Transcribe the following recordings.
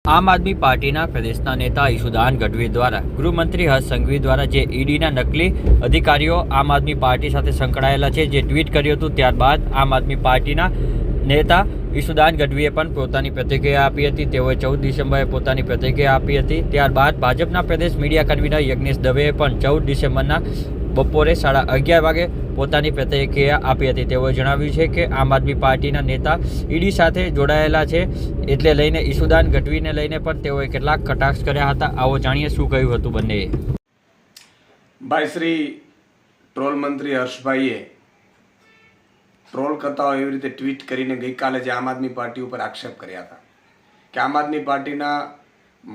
આમ આદમી પાર્ટીના પ્રદેશના નેતા ઈશુદાન ગઢવી દ્વારા ગૃહમંત્રી હર્ષ સંઘવી દ્વારા જે ઈડીના નકલી અધિકારીઓ આમ આદમી પાર્ટી સાથે સંકળાયેલા છે જે ટ્વીટ કર્યું હતું, ત્યારબાદ આમ આદમી પાર્ટીના નેતા ઈશુદાન ગઢવીએ પણ પોતાની પ્રતિક્રિયા આપી હતી. તેઓએ 14 ડિસેમ્બરે પોતાની પ્રતિક્રિયા આપી હતી. ત્યારબાદ ભાજપના પ્રદેશ મીડિયા કન્વીનર યજ્ઞેશ દવેએ પણ 14 ડિસેમ્બરના બપોરે 11:30 વાગે પોતાની પ્રતિક્રિયા આપી હતી. તેઓએ જણાવ્યું છે કે આમ આદમી પાર્ટીના નેતા ઈડી સાથે જોડાયેલા છે, એટલે લઈને ઈશુદાન ગઢવીને લઈને પણ તેઓએ કેટલાક કટાક્ષ કર્યા હતા. આવો જાણીએ શું કહ્યું હતું બંનેએ. ભાઈ શ્રી ટ્રોલ મંત્રી હર્ષભાઈએ ટ્રોલ કરતા હોય એવી રીતે ટ્વીટ કરીને ગઈકાલે જે આમ આદમી પાર્ટી ઉપર આક્ષેપ કર્યા હતા કે આમ આદમી પાર્ટીના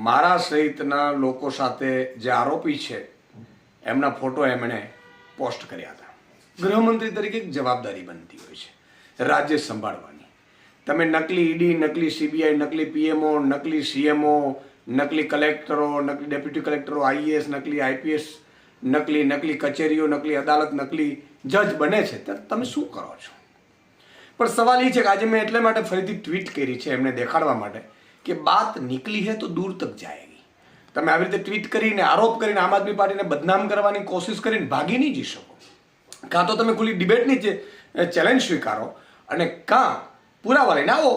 મારા સહિતના લોકો સાથે જે આરોપી છે એમના ફોટો એમણે પોસ્ટ કર્યા હતા. ગૃહમંત્રી તરીકે એક જવાબદારી બનતી હોય છે રાજ્ય સંભાળવાની. તમે નકલી ઈડી, નકલી સીબીઆઈ, નકલી પીએમઓ, નકલી સીએમઓ, નકલી કલેક્ટરો, નકલી ડેપ્યુટી કલેક્ટરો, આઈએએસ, નકલી આઈપીએસ, નકલી કચેરીઓ, નકલી અદાલત, નકલી જજ બને છે ત્યારે તમે શું કરો છો? પણ સવાલ એ છે કે આજે મેં એટલે માટે ફરીથી ટ્વીટ કરી છે એમને દેખાડવા માટે કે બાત નીકળી હે તો દૂર તક જાયેગી. તમે આવી રીતે ટ્વીટ કરીને આરોપ કરીને આમ આદમી પાર્ટીને બદનામ કરવાની કોશિશ કરીને ભાગી નહીં જઈ શકો. કાં તો તમે ખુલ્લી ડિબેટની ચેલેન્જ સ્વીકારો અને કાં પુરાવા લઈને આવો,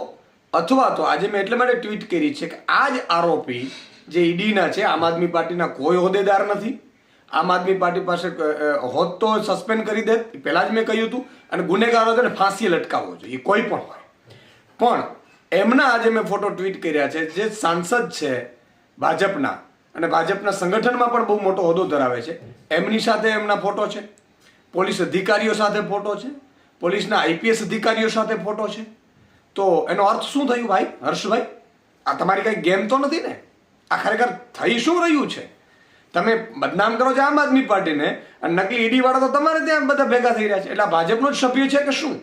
અથવા તો આજે મેં એટલે માટે ટ્વીટ કરી છે કે આ જ આરોપી જે ઈડીના છે આમ આદમી પાર્ટીના કોઈ હોદ્દેદાર નથી. આમ આદમી પાર્ટી પાસે હોત તો સસ્પેન્ડ કરી દે, પહેલાં જ મેં કહ્યું હતું. અને ગુનેગારો છે ને ફાંસીએ લટકાવવો જોઈએ, કોઈ પણ હોય. પણ એમના આજે મેં ફોટો ટ્વીટ કર્યા છે જે સાંસદ છે ભાજપના અને ભાજપના સંગઠનમાં પણ બહુ મોટો હોદ્દો ધરાવે છે, એમની સાથે એમના ફોટો છે, પોલીસ અધિકારીઓ સાથે ફોટો છે, પોલીસના આઈપીએસ અધિકારીઓ સાથે ફોટો છે. તો એનો અર્થ શું થયું ભાઈ હર્ષભાઈ? આ તમારી કંઈ ગેમ તો નથી ને? આ ખરેખર થઈ શું રહ્યું છે? તમે બદનામ કરો છો આમ આદમી પાર્ટીને અને નકલી ઈડી વાળા તો તમારે ત્યાં બધા ભેગા થઈ રહ્યા છે. એટલે ભાજપનો જ સભ્ય છે કે શું?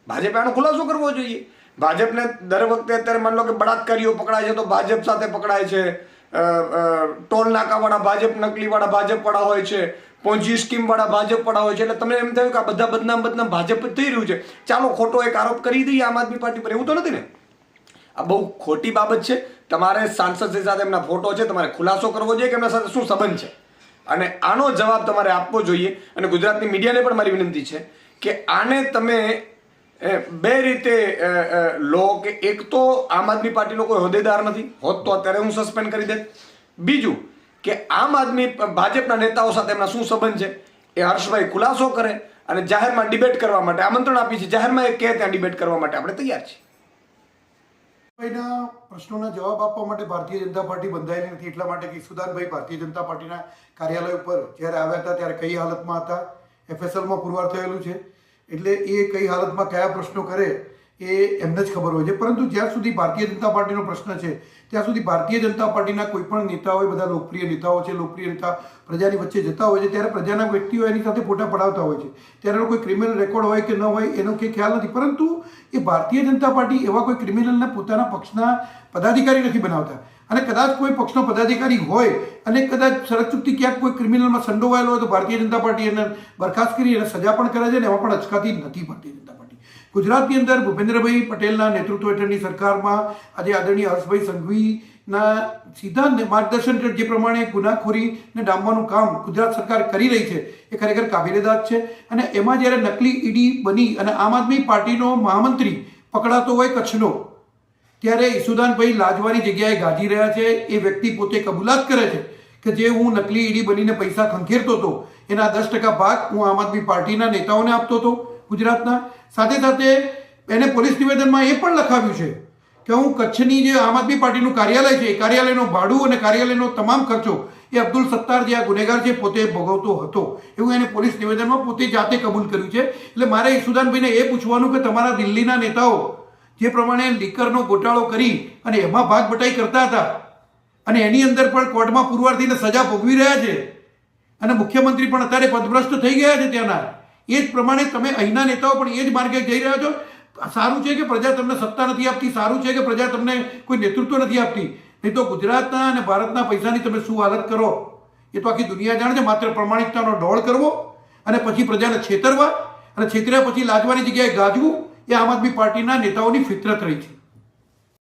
ભાજપે આનો ખુલાસો કરવો જોઈએ. ભાજપને દર વખતે અત્યારે માની લો કે બળાત્કારીઓ પકડાય છે તો ભાજપ સાથે પકડાય છે, ટોલ નાકાવાળા ભાજપ, નકલીવાળા ભાજપવાળા હોય છે, પોંજી સ્કીમવાળા ભાજપવાળા હોય છે. એટલે તમને એમ થયું કે આ બધા બદનામ ભાજપ જ થઈ રહ્યું છે, ચાલો ખોટો એક આરોપ કરી દઈએ આમ આદમી પાર્ટી પર. એવું તો નથી ને? આ બહુ ખોટી બાબત છે. તમારે સાંસદ સાથે એમના ફોટો છે, તમારે ખુલાસો કરવો જોઈએ કે એમના સાથે શું સંબંધ છે અને આનો જવાબ તમારે આપવો જોઈએ. અને ગુજરાતની મીડિયાને પણ મારી વિનંતી છે કે આને તમે બે રીતે લો કે એક તો આમ આદમી પાર્ટીનો કોઈ હોદ્દેદાર નથી, હોત તો અત્યારે હું સસ્પેન્ડ કરી દેત. બીજું કે આમ આદમી ભાજપના નેતાઓ સાથે એમના શું સંબંધ છે એ હર્ષભાઈ ખુલાસો કરે અને જાહેરમાં ડિબેટ કરવા માટે આમંત્રણ આપી છે. જાહેરમાં એ કહે ત્યાં ડિબેટ કરવા માટે આપણે તૈયાર છીએ. ભાઈના પ્રશ્નોના જવાબ આપવા માટે ભારતીય જનતા પાર્ટી બંધાયેલી નથી. એટલા માટે કે ઈશુદાનભાઈ ભારતીય જનતા પાર્ટીના કાર્યાલય ઉપર જ્યારે આવ્યા હતા ત્યારે કઈ હાલતમાં હતા, એફએસએલમાં પુરવાર થયેલું છે, એટલે એ કઈ હાલતમાં કયા પ્રશ્નો કરે એ એમને જ ખબર હોય છે. પરંતુ જ્યાં સુધી ભારતીય જનતા પાર્ટીનો પ્રશ્ન છે ત્યાં સુધી ભારતીય જનતા પાર્ટીના કોઈ પણ નેતાઓ, બધા લોકપ્રિય નેતાઓ છે, લોકપ્રિય નેતા પ્રજાની વચ્ચે જતા હોય છે ત્યારે પ્રજાના વ્યક્તિઓ એની સાથે ફોટા પડાવતા હોય છે. ત્યારે એનો કોઈ ક્રિમિનલ રેકોર્ડ હોય કે ન હોય એનો કંઈ ખ્યાલ નથી. પરંતુ એ ભારતીય જનતા પાર્ટી એવા કોઈ ક્રિમિનલને પોતાના પક્ષના પદાધિકારી નથી બનાવતા. અને કદાચ કોઈ પક્ષનો પદાધિકારી હોય અને કદાચ સરચૂકથી ક્યાંક કોઈ ક્રિમિનલમાં સંડોવાયેલો હોય તો ભારતીય જનતા પાર્ટી એને બરખાસ્ત કરી અને સજા પણ કરે છે અને એમાં પણ અચકાતી નથી ભારતીય જનતા પાર્ટી. ગુજરાતની અંદર ભૂપેન્દ્રભાઈ પટેલના નેતૃત્વ હેઠળની સરકારમાં આજે આદરણીય હર્ષભાઈ સંઘવીના સીધા માર્ગદર્શન જે પ્રમાણે ગુનાખોરીને ડામવાનું કામ ગુજરાત સરકાર કરી રહી છે એ ખરેખર કાબિલેદાદ છે. અને એમાં જ્યારે નકલી ઈડી બની અને આમ આદમી પાર્ટીનો મહામંત્રી પકડાતો હોય કચ્છનો, ત્યારે ઈશુદાનભાઈ લાજવાની જગ્યાએ ગાજી રહ્યા છે. એ વ્યક્તિ પોતે કબૂલાત કરે છે કે જે હું નકલી ઈડી બનીને પૈસા ખંખેરતો હતો એના 10% ભાગ હું આમ આદમી પાર્ટીના નેતાઓને આપતો હતો ગુજરાતના. સાથે સાથે એને પોલીસ નિવેદનમાં એ પણ લખાવ્યું છે કે હું કચ્છની જે આમ આદમી પાર્ટીનું કાર્યાલય છે એ કાર્યાલયનું ભાડું અને કાર્યાલયનો તમામ ખર્ચો એ અબ્દુલ સત્તાર જે આ ગુનેગાર છે પોતે ભોગવતો હતો, એવું એને પોલીસ નિવેદનમાં પોતે જાતે કબૂલ કર્યું છે. એટલે મારે ઈશુદાનભાઈને એ પૂછવાનું કે તમારા દિલ્હીના નેતાઓ જે પ્રમાણે લીકરનો ગોટાળો કરી અને એમાં ભાગ બટાઈ કરતા હતા અને એની અંદર પણ કોર્ટમાં પુરવાર થઈને સજા ભોગવી રહ્યા છે અને મુખ્યમંત્રી પણ અત્યારે પદભ્રષ્ટ થઈ ગયા છે ત્યાંના, એ જ પ્રમાણે તમે અહીંના નેતાઓ પણ એ જ માર્ગે જઈ રહ્યા છો. સારું છે કે પ્રજા તમને સત્તા નથી આપતી, સારું છે કે પ્રજા તમને કોઈ નેતૃત્વ નથી આપતી, નહીં તો ગુજરાતના અને ભારતના પૈસાની તમે શું હાલત કરો એ તો આખી દુનિયા જાણે છે. માત્ર પ્રમાણિકતાનો ઢોળ કરવો અને પછી પ્રજાને છેતરવા અને છેતર્યા પછી લાજવાની જગ્યાએ ગાજવું એ આમ આદમી પાર્ટીના નેતાઓની ફિતરત રહી છે.